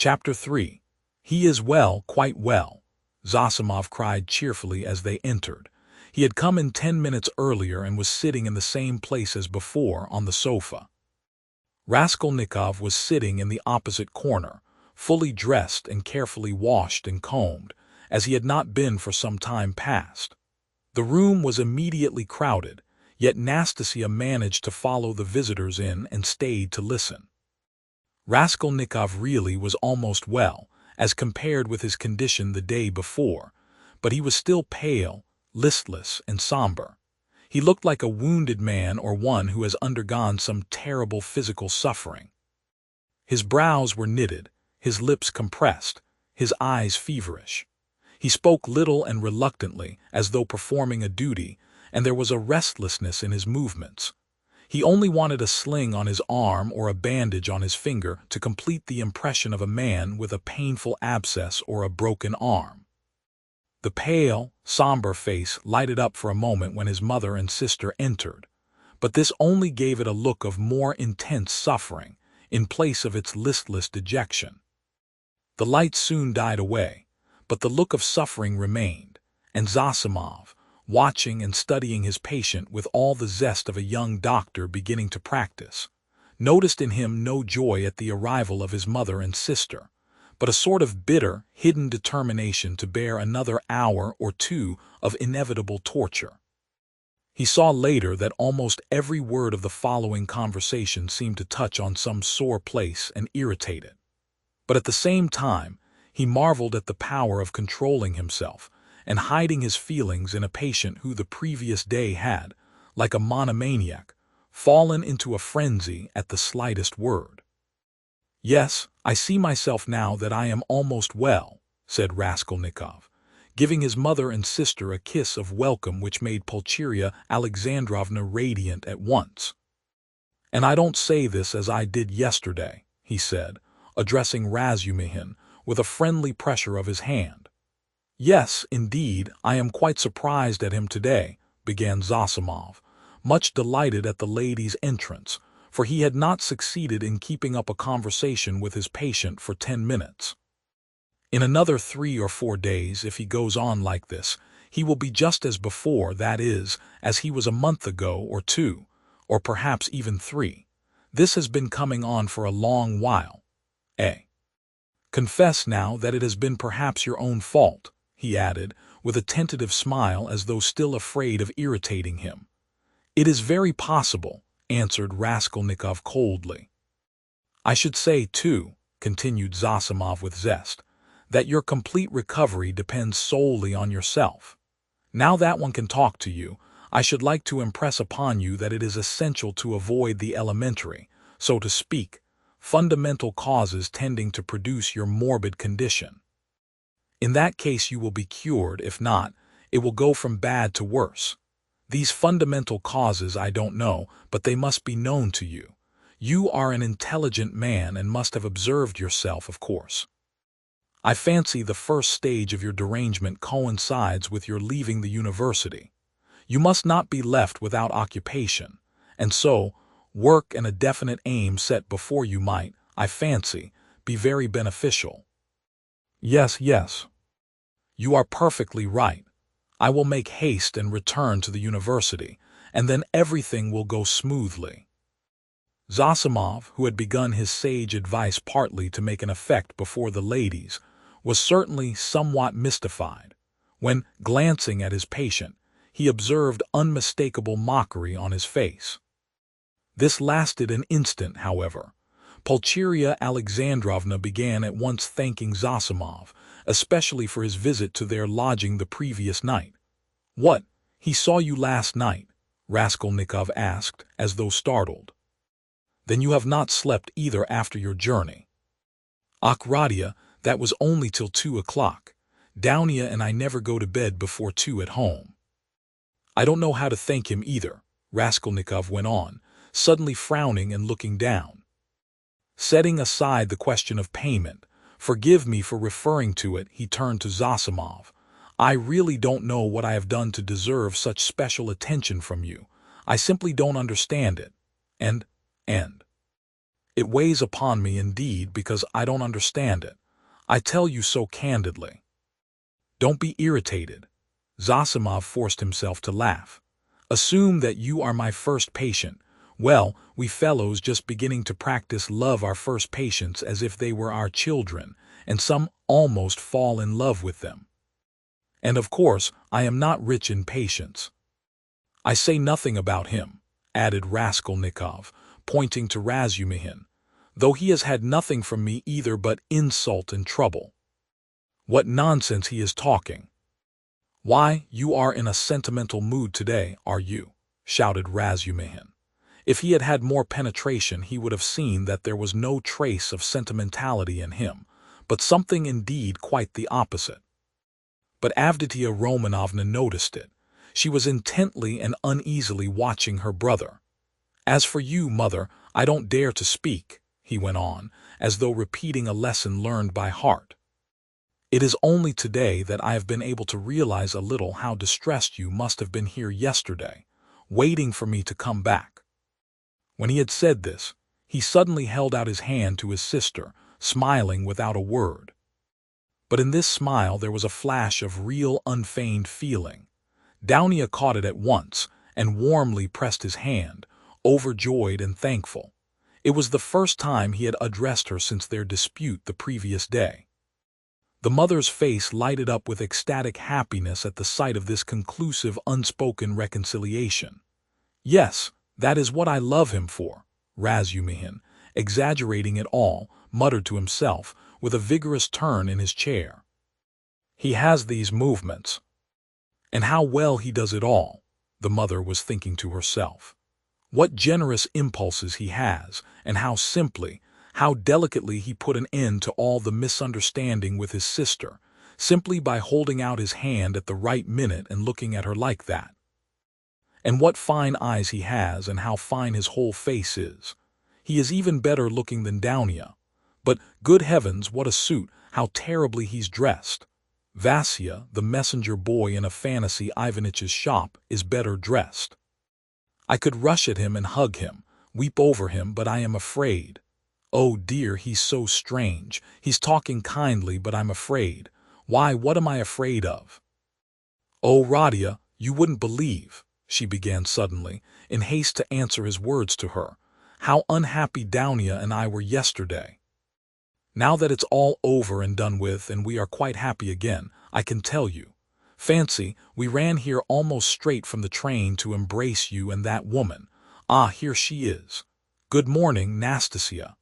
Chapter 3. He is well, quite well, Zosimov cried cheerfully as they entered. He had come in 10 minutes earlier and was sitting in the same place as before on the sofa. Raskolnikov was sitting in the opposite corner, fully dressed and carefully washed and combed, as he had not been for some time past. The room was immediately crowded, yet Nastasia managed to follow the visitors in and stayed to listen. Raskolnikov really was almost well, as compared with his condition the day before, but he was still pale, listless, and somber. He looked like a wounded man or one who has undergone some terrible physical suffering. His brows were knitted, his lips compressed, his eyes feverish. He spoke little and reluctantly, as though performing a duty, and there was a restlessness in his movements. He only wanted a sling on his arm or a bandage on his finger to complete the impression of a man with a painful abscess or a broken arm. The pale, somber face lighted up for a moment when his mother and sister entered, but this only gave it a look of more intense suffering, in place of its listless dejection. The light soon died away, but the look of suffering remained, and Zosimov, watching and studying his patient with all the zest of a young doctor beginning to practice, noticed in him no joy at the arrival of his mother and sister, but a sort of bitter, hidden determination to bear another hour or two of inevitable torture. He saw later that almost every word of the following conversation seemed to touch on some sore place and irritate it. But at the same time, he marveled at the power of controlling himself and hiding his feelings in a patient who the previous day had, like a monomaniac, fallen into a frenzy at the slightest word. "Yes, I see myself now that I am almost well," said Raskolnikov, giving his mother and sister a kiss of welcome which made Pulcheria Alexandrovna radiant at once. "And I don't say this as I did yesterday," he said, addressing Razumihin with a friendly pressure of his hand. "Yes, indeed, I am quite surprised at him today," began Zosimov, much delighted at the lady's entrance, for he had not succeeded in keeping up a conversation with his patient for 10 minutes. "In another 3 or 4 days, if he goes on like this, he will be just as before, that is, as he was a month ago or 2, or perhaps even 3. This has been coming on for a long while. Confess now that it has been perhaps your own fault," he added, with a tentative smile as though still afraid of irritating him. "It is very possible," answered Raskolnikov coldly. "I should say, too," continued Zosimov with zest, "that your complete recovery depends solely on yourself. Now that one can talk to you, I should like to impress upon you that it is essential to avoid the elementary, so to speak, fundamental causes tending to produce your morbid condition. In that case you will be cured; if not, it will go from bad to worse. These fundamental causes I don't know, but they must be known to you. You are an intelligent man and must have observed yourself, of course. I fancy the first stage of your derangement coincides with your leaving the university. You must not be left without occupation, and so work and a definite aim set before you might, I fancy, be very beneficial." Yes. "You are perfectly right. I will make haste and return to the university, and then everything will go smoothly." Zosimov, who had begun his sage advice partly to make an effect before the ladies, was certainly somewhat mystified, when, glancing at his patient, he observed unmistakable mockery on his face. This lasted an instant, however. Pulcheria Alexandrovna began at once thanking Zosimov, especially for his visit to their lodging the previous night. "What, he saw you last night?" Raskolnikov asked, as though startled. "Then you have not slept either after your journey?" "Ach, Radia, that was only till 2 o'clock. Dounia and I never go to bed before 2 at home." "I don't know how to thank him either," Raskolnikov went on, suddenly frowning and looking down. Setting aside the question of payment, forgive me for referring to it, he turned to Zosimov. "I really don't know what I have done to deserve such special attention from you. I simply don't understand it. And It weighs upon me indeed because I don't understand it. I tell you so candidly. Don't be irritated. Zosimov forced himself to laugh. Assume that you are my first patient. Well, we fellows just beginning to practice love our first patients as if they were our children, and some almost fall in love with them. And of course, I am not rich in patience. I say nothing about him, added Raskolnikov, pointing to Razumihin, though he has had nothing from me either but insult and trouble. What nonsense he is talking. Why, you are in a sentimental mood today, are you? Shouted Razumihin. If he had had more penetration, he would have seen that there was no trace of sentimentality in him, but something indeed quite the opposite. But Avditia Romanovna noticed it. She was intently and uneasily watching her brother. As for you, mother, I don't dare to speak, he went on, as though repeating a lesson learned by heart. It is only today that I have been able to realize a little how distressed you must have been here yesterday, waiting for me to come back. When he had said this, he suddenly held out his hand to his sister, smiling without a word. But in this smile there was a flash of real unfeigned feeling. Downia caught it at once and warmly pressed his hand, overjoyed and thankful. It was the first time he had addressed her since their dispute the previous day. The mother's face lighted up with ecstatic happiness at the sight of this conclusive unspoken reconciliation. Yes, that is what I love him for, Razumihin, exaggerating it all, muttered to himself, with a vigorous turn in his chair. He has these movements. And how well he does it all, the mother was thinking to herself. What generous impulses he has, and how simply, how delicately he put an end to all the misunderstanding with his sister, simply by holding out his hand at the right minute and looking at her like that. And what fine eyes he has, and how fine his whole face is. He is even better looking than Downia. But, good heavens, what a suit, how terribly he's dressed. Vasya, the messenger boy in Afanasy Ivanitch's shop, is better dressed. I could rush at him and hug him, weep over him, but I am afraid. Oh dear, he's so strange. He's talking kindly, but I'm afraid. Why, what am I afraid of? Oh, Radia, you wouldn't believe, she began suddenly, in haste to answer his words to her, how unhappy Downia and I were yesterday. Now that it's all over and done with and we are quite happy again, I can tell you. Fancy, we ran here almost straight from the train to embrace you and that woman. Ah, here she is. Good morning, Nastasia.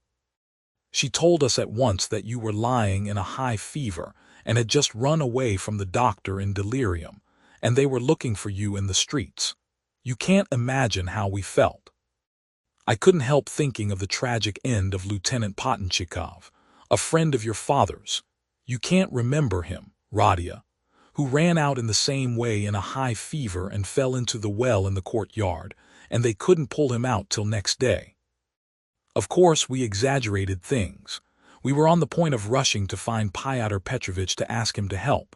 She told us at once that you were lying in a high fever and had just run away from the doctor in delirium, and they were looking for you in the streets. You can't imagine how we felt. I couldn't help thinking of the tragic end of Lieutenant Pottenchikov, a friend of your father's. You can't remember him, Radia, who ran out in the same way in a high fever and fell into the well in the courtyard, and they couldn't pull him out till next day. Of course, we exaggerated things. We were on the point of rushing to find Pyotr Petrovitch to ask him to help.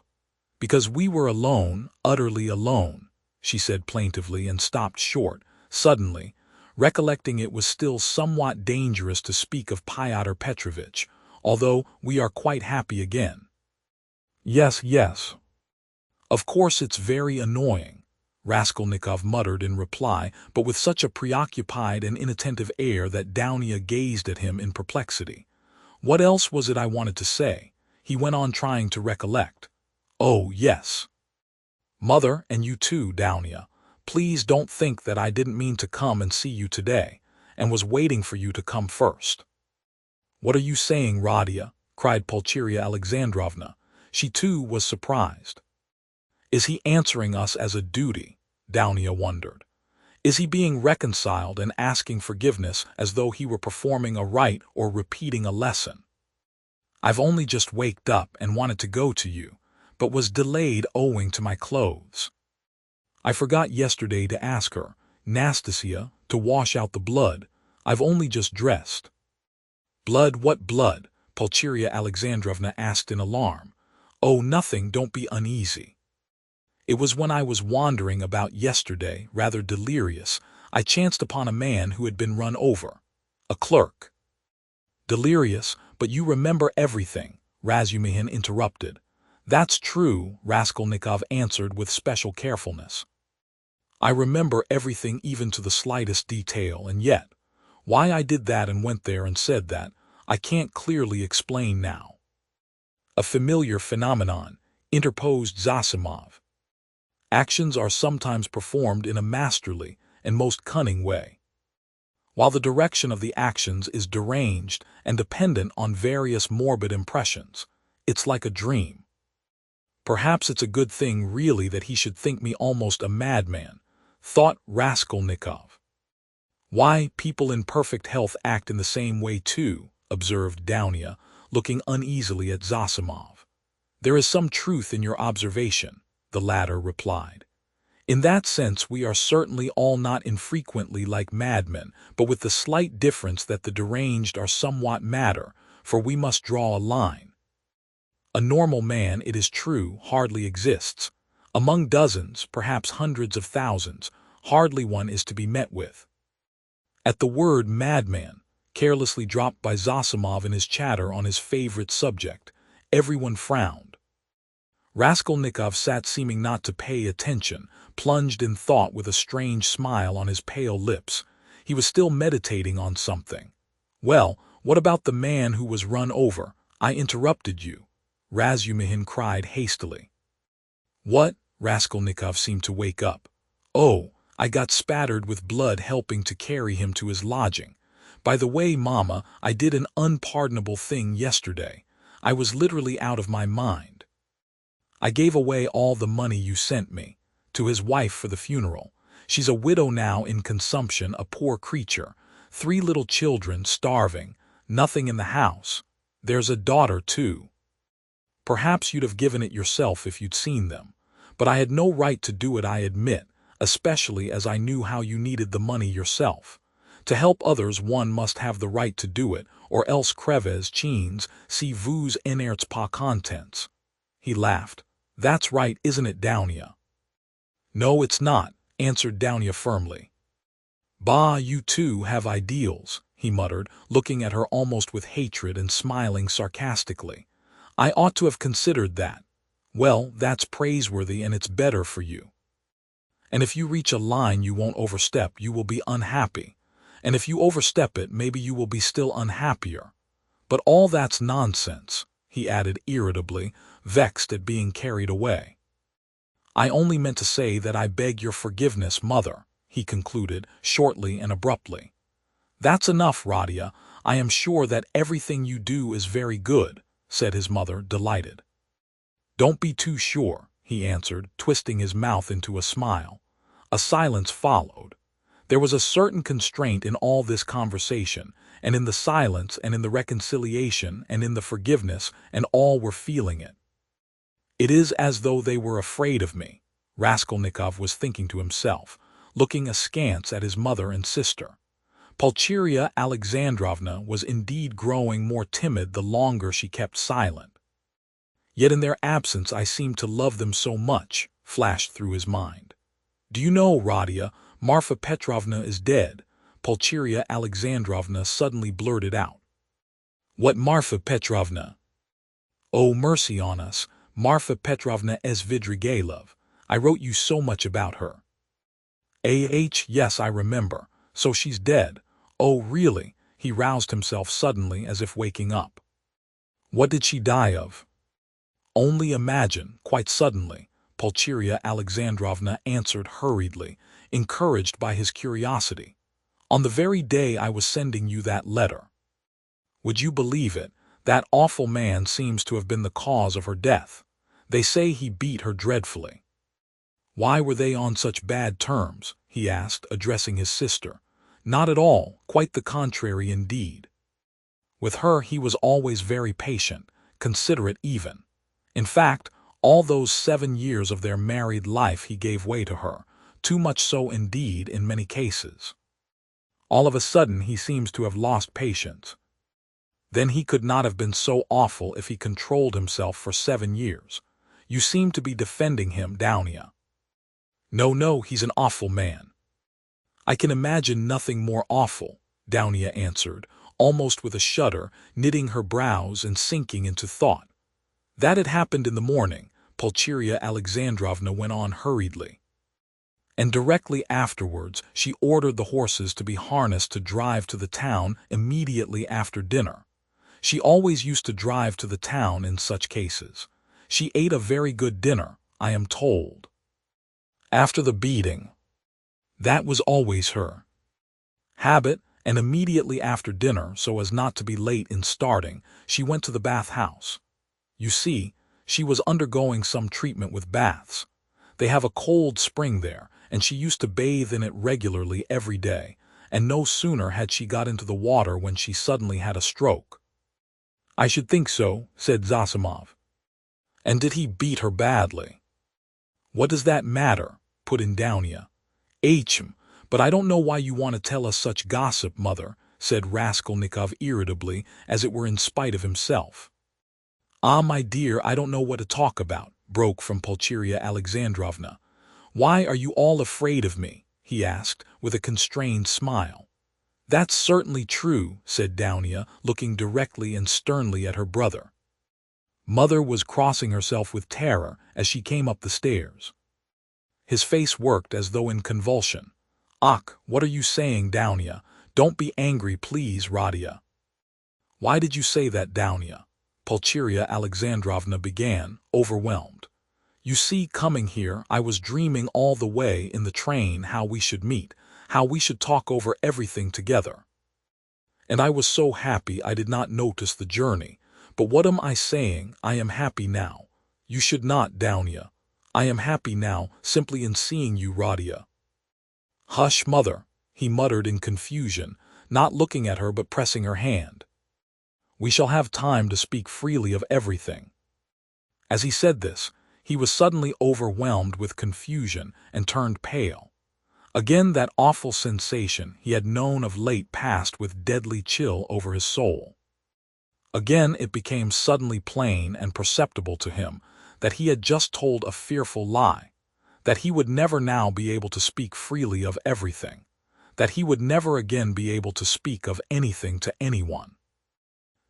Because we were alone, utterly alone, she said plaintively and stopped short, suddenly, recollecting it was still somewhat dangerous to speak of Pyotr Petrovitch, although we are quite happy again. Yes, yes. Of course it's very annoying, Raskolnikov muttered in reply, but with such a preoccupied and inattentive air that Downia gazed at him in perplexity. What else was it I wanted to say? He went on trying to recollect. Oh, yes. Mother, and you too, Downia, please don't think that I didn't mean to come and see you today, and was waiting for you to come first. What are you saying, Radia? Cried Pulcheria Alexandrovna. She too was surprised. Is he answering us as a duty? Downia wondered. Is he being reconciled and asking forgiveness as though he were performing a rite or repeating a lesson? I've only just waked up and wanted to go to you, but was delayed owing to my clothes. I forgot yesterday to ask her, Nastasia, to wash out the blood. I've only just dressed. Blood, what blood? Pulcheria Alexandrovna asked in alarm. Oh, nothing, don't be uneasy. It was when I was wandering about yesterday, rather delirious, I chanced upon a man who had been run over. A clerk. Delirious, but you remember everything, Razumihin interrupted. That's true, Raskolnikov answered with special carefulness. I remember everything even to the slightest detail, and yet, why I did that and went there and said that, I can't clearly explain now. A familiar phenomenon, interposed Zosimov. Actions are sometimes performed in a masterly and most cunning way, while the direction of the actions is deranged and dependent on various morbid impressions. It's like a dream. Perhaps it's a good thing really that he should think me almost a madman, thought Raskolnikov. Why, people in perfect health act in the same way too, observed Dounia, looking uneasily at Zosimov. There is some truth in your observation, the latter replied. In that sense we are certainly all not infrequently like madmen, but with the slight difference that the deranged are somewhat madder, for we must draw a line. A normal man, it is true, hardly exists. Among dozens, perhaps hundreds of thousands, hardly one is to be met with. At the word madman, carelessly dropped by Zosimov in his chatter on his favorite subject, everyone frowned. Raskolnikov sat seeming not to pay attention, plunged in thought with a strange smile on his pale lips. He was still meditating on something. Well, what about the man who was run over? I interrupted you, Razumihin cried hastily. What? Raskolnikov seemed to wake up. Oh, I got spattered with blood helping to carry him to his lodging. By the way, Mama, I did an unpardonable thing yesterday. I was literally out of my mind. I gave away all the money you sent me, to his wife for the funeral. She's a widow now in consumption, a poor creature. 3 little children starving, nothing in the house. There's a daughter, too. Perhaps you'd have given it yourself if you'd seen them. But I had no right to do it, I admit, especially as I knew how you needed the money yourself. To help others one must have the right to do it, or else creves chines, si vous n'êtes pas contents. He laughed. That's right, isn't it, Dounia? No, it's not, answered Dounia firmly. Bah, you too have ideals, he muttered, looking at her almost with hatred and smiling sarcastically. I ought to have considered that. Well, that's praiseworthy and it's better for you. And if you reach a line you won't overstep, you will be unhappy. And if you overstep it, maybe you will be still unhappier. But all that's nonsense, he added irritably, vexed at being carried away. I only meant to say that I beg your forgiveness, Mother, he concluded, shortly and abruptly. That's enough, Radia. I am sure that everything you do is very good, said his mother, delighted. Don't be too sure, he answered, twisting his mouth into a smile. A silence followed. There was a certain constraint in all this conversation, and in the silence, and in the reconciliation, and in the forgiveness, and all were feeling it. It is as though they were afraid of me, Raskolnikov was thinking to himself, looking askance at his mother and sister. Pulcheria Alexandrovna was indeed growing more timid the longer she kept silent. Yet in their absence I seemed to love them so much, flashed through his mind. Do you know, Radia, Marfa Petrovna is dead, Pulcheria Alexandrovna suddenly blurted out. What Marfa Petrovna? Oh, mercy on us, Marfa Petrovna Svidrigailov. I wrote you so much about her. Yes, I remember. So she's dead. Oh, really? He roused himself suddenly as if waking up. What did she die of? Only imagine, quite suddenly, Pulcheria Alexandrovna answered hurriedly, encouraged by his curiosity. On the very day I was sending you that letter. Would you believe it? That awful man seems to have been the cause of her death. They say he beat her dreadfully. Why were they on such bad terms? He asked, addressing his sister. Not at all, quite the contrary indeed. With her he was always very patient, considerate even. In fact, all those 7 years of their married life he gave way to her, too much so indeed in many cases. All of a sudden he seems to have lost patience. Then he could not have been so awful if he controlled himself for 7 years. You seem to be defending him, Dounia. No, he's an awful man. I can imagine nothing more awful, Dounia answered, almost with a shudder, knitting her brows and sinking into thought. That had happened in the morning, Pulcheria Alexandrovna went on hurriedly. And directly afterwards she ordered the horses to be harnessed to drive to the town immediately after dinner. She always used to drive to the town in such cases. She ate a very good dinner, I am told. After the beating. That was always her habit, and immediately after dinner, so as not to be late in starting, she went to the bath-house. You see, she was undergoing some treatment with baths. They have a cold spring there, and she used to bathe in it regularly every day, and no sooner had she got into the water when she suddenly had a stroke. I should think so, said Zosimov. And did he beat her badly? What does that matter? Put in Dounia. Hm, but I don't know why you want to tell us such gossip, mother, said Raskolnikov irritably, as it were in spite of himself. Ah, my dear, I don't know what to talk about, broke from Pulcheria Alexandrovna. Why are you all afraid of me? He asked, with a constrained smile. That's certainly true, said Dounia, looking directly and sternly at her brother. Mother was crossing herself with terror as she came up the stairs. His face worked as though in convulsion. Ach, what are you saying, Dounia? Don't be angry, please, Radia. Why did you say that, Dounia? Pulcheria Alexandrovna began, overwhelmed. You see, coming here, I was dreaming all the way in the train how we should meet, how we should talk over everything together. And I was so happy I did not notice the journey. But what am I saying? I am happy now. You should not, Dounia. I am happy now, simply in seeing you, Radia. Hush, mother, he muttered in confusion, not looking at her but pressing her hand. We shall have time to speak freely of everything. As he said this, he was suddenly overwhelmed with confusion and turned pale. Again that awful sensation he had known of late passed with deadly chill over his soul. Again it became suddenly plain and perceptible to him that he had just told a fearful lie, that he would never now be able to speak freely of everything, that he would never again be able to speak of anything to anyone.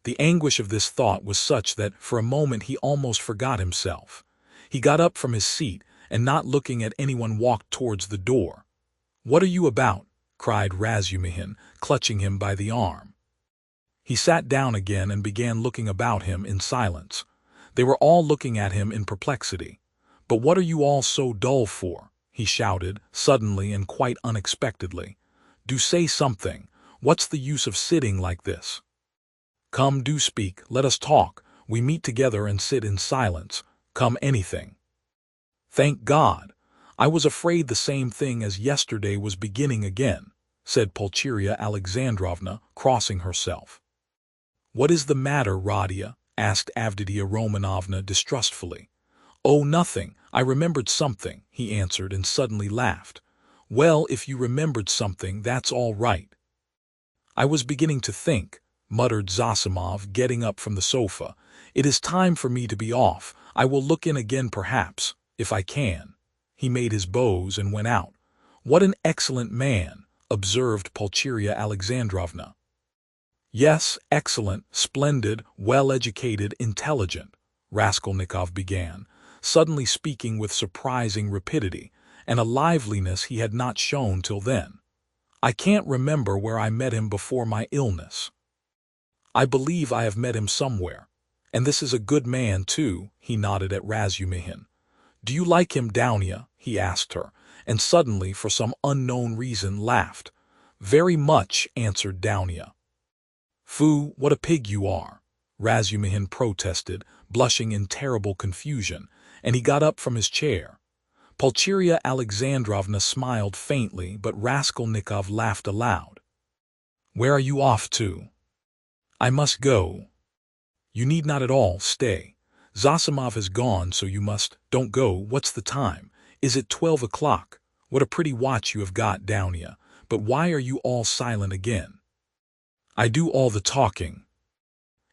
The anguish of this thought was such that for a moment he almost forgot himself. He got up from his seat and, not looking at anyone, walked towards the door. "What are you about?" cried Razumihin, clutching him by the arm. He sat down again and began looking about him in silence. They were all looking at him in perplexity. "But what are you all so dull for?" he shouted, suddenly and quite unexpectedly. "Do say something. What's the use of sitting like this? Come, do speak, let us talk. We meet together and sit in silence. Come, anything." "Thank God! I was afraid the same thing as yesterday was beginning again," said Pulcheria Alexandrovna, crossing herself. "What is the matter, Radia?" asked Avditia Romanovna distrustfully. "Oh, nothing. I remembered something," he answered and suddenly laughed. "Well, if you remembered something, that's all right." "I was beginning to think," muttered Zosimov, getting up from the sofa. "It is time for me to be off. I will look in again perhaps, if I can." He made his bows and went out. "What an excellent man," observed Pulcheria Alexandrovna. "Yes, excellent, splendid, well-educated, intelligent," Raskolnikov began, suddenly speaking with surprising rapidity, and a liveliness he had not shown till then. "I can't remember where I met him before my illness. I believe I have met him somewhere. And this is a good man, too," he nodded at Razumihin. "Do you like him, Dounia?" he asked her, and suddenly, for some unknown reason, laughed. "Very much," answered Dounia. "Foo, what a pig you are!" Razumihin protested, blushing in terrible confusion, and he got up from his chair. Pulcheria Alexandrovna smiled faintly, but Raskolnikov laughed aloud. "Where are you off to?" "I must go." "You need not at all stay. Zosimov has gone, so you must. Don't go. What's the time? Is it 12 o'clock? What a pretty watch you have got, Dounia. But why are you all silent again?" "I do all the talking."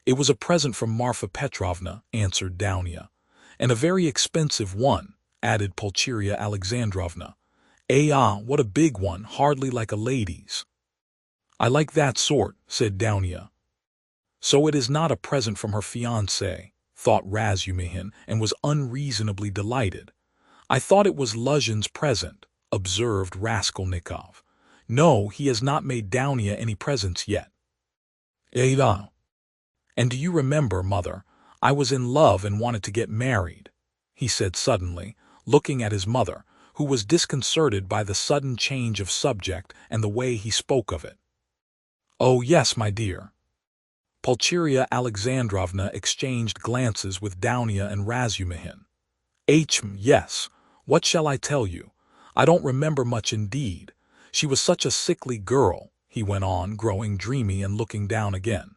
"It was a present from Marfa Petrovna," answered Dounia. "And a very expensive one," added Pulcheria Alexandrovna. "Ah, what a big one, hardly like a lady's." I like that sort, said Daunia. So it is not a present from her fiancé, thought Razumihin, and was unreasonably delighted. I thought it was Luzhin's present, observed Raskolnikov. No, he has not made Daunia any presents yet. Ada. And do you remember, mother, I was in love and wanted to get married, he said suddenly, looking at his mother, who was disconcerted by the sudden change of subject and the way he spoke of it. Oh yes, my dear. Pulcheria Alexandrovna exchanged glances with Daunia and Razumihin. Yes. What shall I tell you? I don't remember much indeed. She was such a sickly girl, he went on, growing dreamy and looking down again.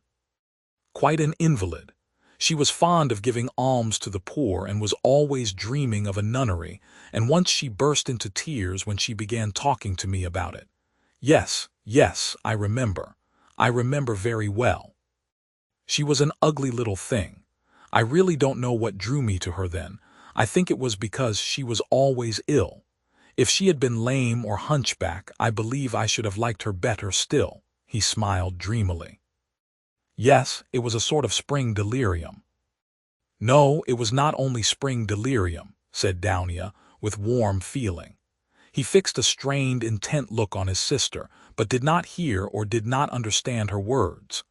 Quite an invalid. She was fond of giving alms to the poor and was always dreaming of a nunnery, and once she burst into tears when she began talking to me about it. Yes, I remember. I remember very well. She was an ugly little thing. I really don't know what drew me to her then. I think it was because she was always ill. If she had been lame or hunchback, I believe I should have liked her better still, he smiled dreamily. Yes, it was a sort of spring delirium. No, it was not only spring delirium, said Daunia, with warm feeling. He fixed a strained, intent look on his sister, but did not hear or did not understand her words.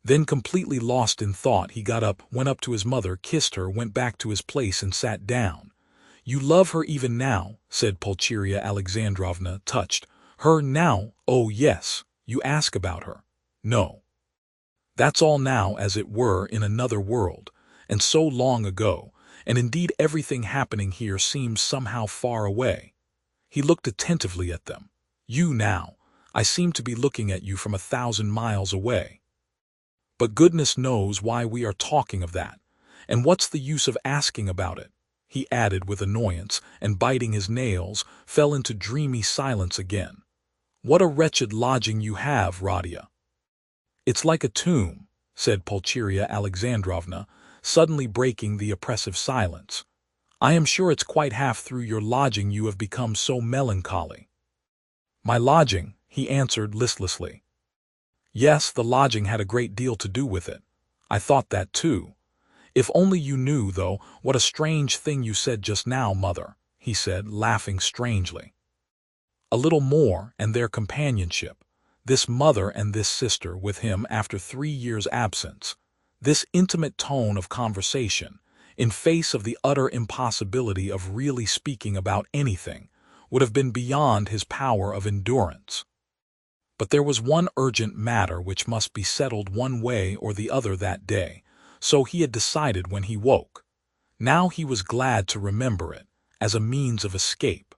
Then, completely lost in thought, he got up, went up to his mother, kissed her, went back to his place and sat down. You love her even now, said Pulcheria Alexandrovna, touched. Her now? Oh yes. You ask about her. No. That's all now, as it were, in another world, and so long ago, and indeed everything happening here seems somehow far away. He looked attentively at them. You now. I seem to be looking at you from 1,000 miles away. But goodness knows why we are talking of that, and what's the use of asking about it? He added with annoyance, and biting his nails, fell into dreamy silence again. What a wretched lodging you have, Radia. It's like a tomb, said Pulcheria Alexandrovna, suddenly breaking the oppressive silence. I am sure it's quite half through your lodging you have become so melancholy. My lodging, he answered listlessly. Yes, the lodging had a great deal to do with it. I thought that too. If only you knew, though, what a strange thing you said just now, mother, he said, laughing strangely. A little more, and their companionship, this mother and this sister with him after 3 years' absence, this intimate tone of conversation, in face of the utter impossibility of really speaking about anything, would have been beyond his power of endurance. But there was one urgent matter which must be settled one way or the other that day, so he had decided when he woke. Now he was glad to remember it, as a means of escape.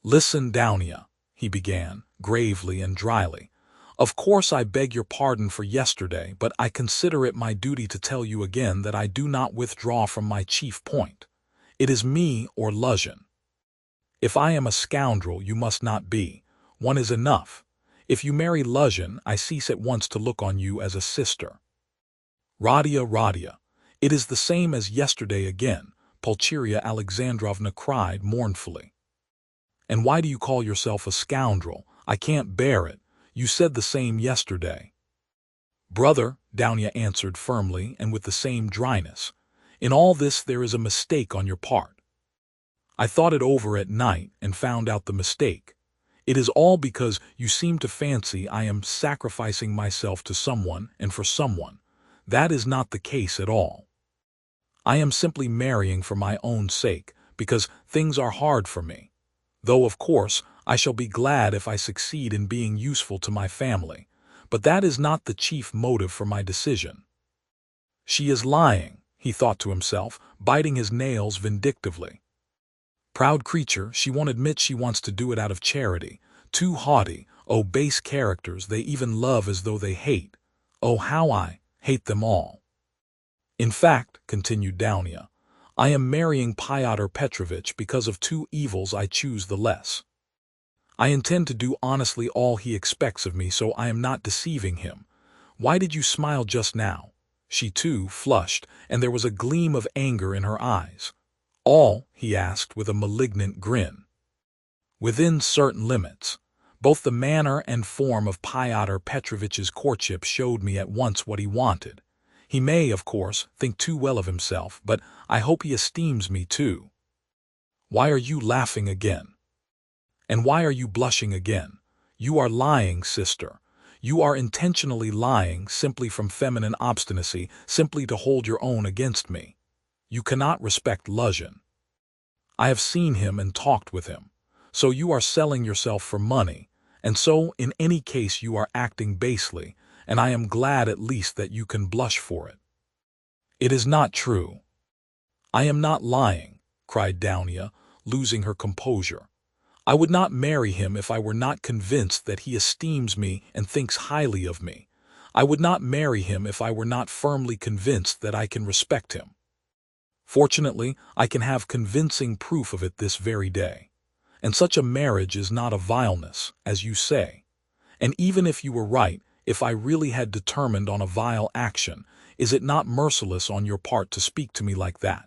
Listen, Daunia, he began, gravely and dryly. Of course I beg your pardon for yesterday, but I consider it my duty to tell you again that I do not withdraw from my chief point. It is me or Luzhin. If I am a scoundrel, you must not be. One is enough. If you marry Luzhin, I cease at once to look on you as a sister. Radia, it is the same as yesterday again, Pulcheria Alexandrovna cried mournfully. And why do you call yourself a scoundrel? I can't bear it. You said the same yesterday. Brother, Daunia answered firmly and with the same dryness, in all this there is a mistake on your part. I thought it over at night and found out the mistake. It is all because you seem to fancy I am sacrificing myself to someone and for someone. That is not the case at all. I am simply marrying for my own sake, because things are hard for me. Though, of course, I shall be glad if I succeed in being useful to my family, but that is not the chief motive for my decision. She is lying, he thought to himself, biting his nails vindictively. Proud creature, she won't admit she wants to do it out of charity. Too haughty, oh base characters, they even love as though they hate. Oh, how I hate them all. In fact, continued Daunia, I am marrying Fyodor Petrovitch because of 2 evils I choose the less. I intend to do honestly all he expects of me, so I am not deceiving him. Why did you smile just now? She too flushed, and there was a gleam of anger in her eyes. All, he asked with a malignant grin. Within certain limits. Both the manner and form of Pyotr Petrovitch's courtship showed me at once what he wanted. He may, of course, think too well of himself, but I hope he esteems me too. Why are you laughing again? And why are you blushing again? You are lying, sister. You are intentionally lying simply from feminine obstinacy, simply to hold your own against me. You cannot respect Luzhin. I have seen him and talked with him. So you are selling yourself for money, and so in any case you are acting basely, and I am glad at least that you can blush for it. It is not true. I am not lying, cried Downia, losing her composure. I would not marry him if I were not convinced that he esteems me and thinks highly of me. I would not marry him if I were not firmly convinced that I can respect him. Fortunately, I can have convincing proof of it this very day. And such a marriage is not a vileness, as you say. And even if you were right, if I really had determined on a vile action, is it not merciless on your part to speak to me like that?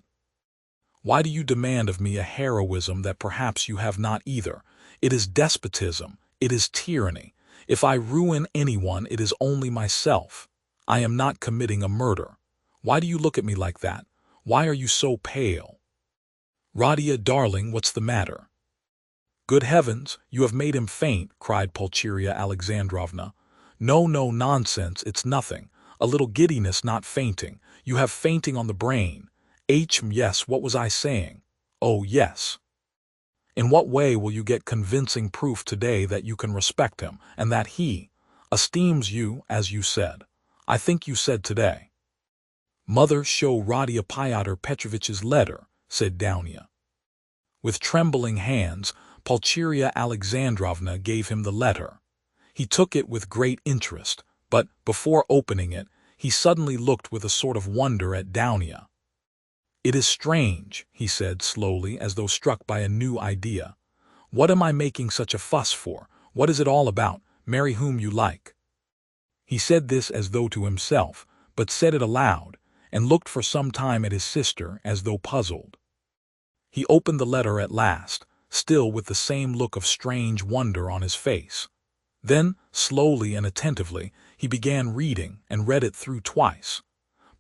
Why do you demand of me a heroism that perhaps you have not either? It is despotism, it is tyranny. If I ruin anyone, it is only myself. I am not committing a murder. Why do you look at me like that? Why are you so pale? Radia, darling, what's the matter? Good heavens, you have made him faint, cried Pulcheria Alexandrovna. No, nonsense, it's nothing. A little giddiness, not fainting. You have fainting on the brain. Yes, what was I saying? Oh, yes. In what way will you get convincing proof today that you can respect him, and that he esteems you, as you said? I think you said today. Mother, show Radia Pyotr Petrovitch's letter, said Downia. With trembling hands, Pulcheria Alexandrovna gave him the letter. He took it with great interest, but, before opening it, he suddenly looked with a sort of wonder at Downia. It is strange, he said slowly, as though struck by a new idea. What am I making such a fuss for? What is it all about? Marry whom you like. He said this as though to himself, but said it aloud, and looked for some time at his sister as though puzzled. He opened the letter at last, still with the same look of strange wonder on his face. Then, slowly and attentively, he began reading and read it through twice.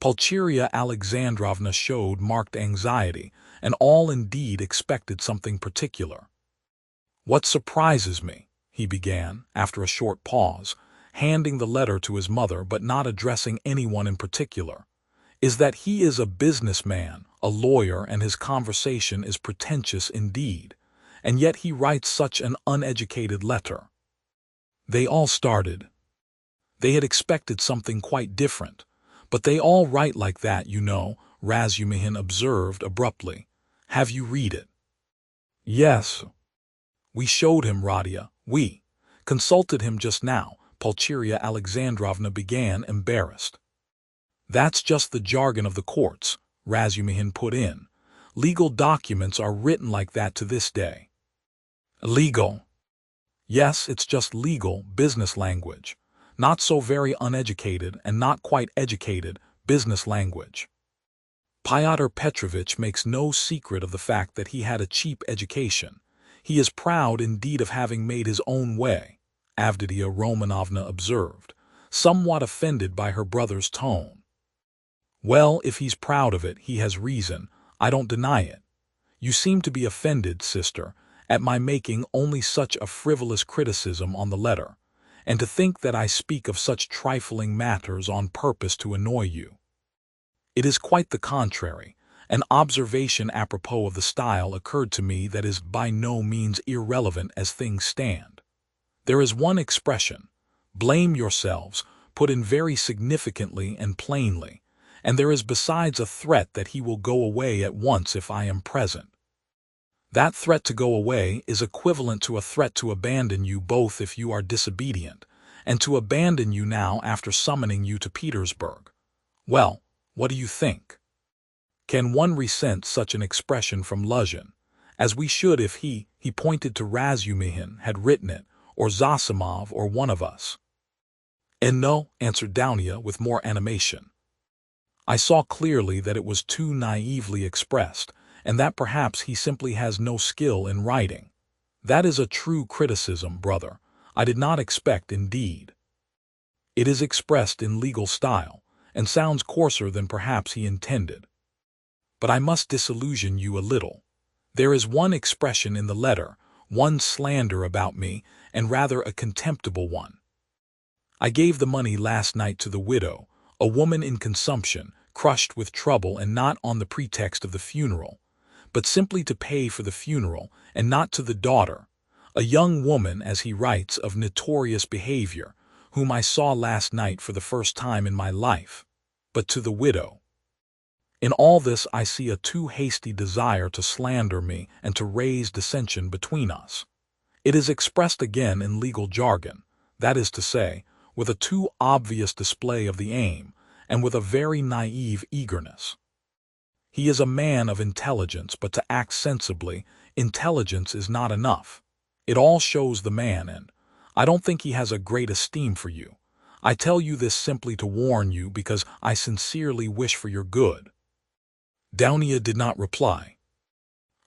Pulcheria Alexandrovna showed marked anxiety, and all indeed expected something particular. What surprises me, he began, after a short pause, handing the letter to his mother but not addressing anyone in particular, is that he is a businessman, a lawyer, and his conversation is pretentious indeed, and yet he writes such an uneducated letter. They all started. They had expected something quite different, but they all write like that, you know, Razumihin observed abruptly. Have you read it? Yes. We showed him, Radia. We consulted him just now, Pulcheria Alexandrovna began, embarrassed. That's just the jargon of the courts, Razumihin put in. Legal documents are written like that to this day. Legal. Yes, it's just legal, business language. Not so very uneducated and not quite educated, business language. Pyotr Petrovitch makes no secret of the fact that he had a cheap education. He is proud indeed of having made his own way, Avditia Romanovna observed, somewhat offended by her brother's tone. Well, if he's proud of it, he has reason. I don't deny it. You seem to be offended, sister, at my making only such a frivolous criticism on the letter, and to think that I speak of such trifling matters on purpose to annoy you. It is quite the contrary. An observation apropos of the style occurred to me that is by no means irrelevant as things stand. There is one expression, blame yourselves, put in very significantly and plainly, and there is besides a threat that he will go away at once if I am present. That threat to go away is equivalent to a threat to abandon you both if you are disobedient, and to abandon you now after summoning you to Petersburg. Well, what do you think? Can one resent such an expression from Luzhin, as we should if he pointed to Razumihin, had written it, or Zosimov, or one of us? And no, answered Downia with more animation. I saw clearly that it was too naively expressed, and that perhaps he simply has no skill in writing. That is a true criticism, brother. I did not expect, indeed. It is expressed in legal style, and sounds coarser than perhaps he intended. But I must disillusion you a little. There is one expression in the letter, one slander about me, and rather a contemptible one. I gave the money last night to the widow, a woman in consumption, crushed with trouble, and not on the pretext of the funeral, but simply to pay for the funeral, and not to the daughter, a young woman, as he writes, of notorious behavior, whom I saw last night for the first time in my life, but to the widow. In all this I see a too hasty desire to slander me and to raise dissension between us. It is expressed again in legal jargon, that is to say, with a too obvious display of the aim, and with a very naive eagerness. He is a man of intelligence, but to act sensibly, intelligence is not enough. It all shows the man, and I don't think he has a great esteem for you. I tell you this simply to warn you, because I sincerely wish for your good." Downia did not reply.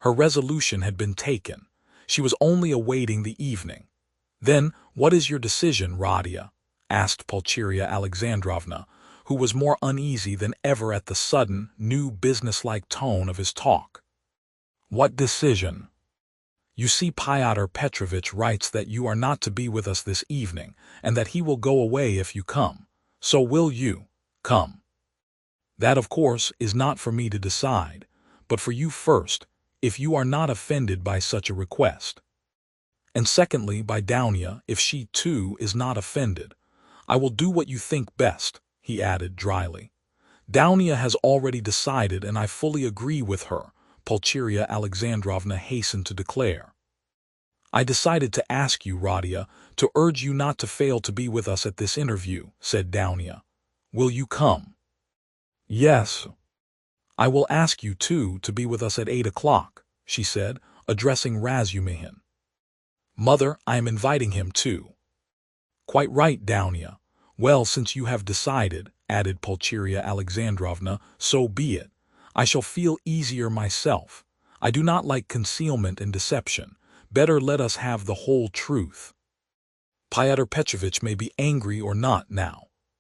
Her resolution had been taken. She was only awaiting the evening. "Then, what is your decision, Radia?" asked Pulcheria Alexandrovna, who was more uneasy than ever at the sudden, new businesslike tone of his talk. "What decision?" "You see, Fyodor Petrovitch writes that you are not to be with us this evening, and that he will go away if you come. So will you come?" "That, of course, is not for me to decide, but for you first, if you are not offended by such a request. And secondly, by Downia, if she, too, is not offended. I will do what you think best," he added dryly. "Downia has already decided, and I fully agree with her," Pulcheria Alexandrovna hastened to declare. "I decided to ask you, Radia, to urge you not to fail to be with us at this interview," said Downia. "Will you come?" "Yes." "I will ask you, too, to be with us at 8 o'clock, she said, addressing Razumihin. "Mother, I am inviting him, too." "Quite right, Downia. Well, since you have decided," added Pulcheria Alexandrovna, "so be it. I shall feel easier myself. I do not like concealment and deception. Better let us have the whole truth. Fyodor Petrovitch may be angry or not now.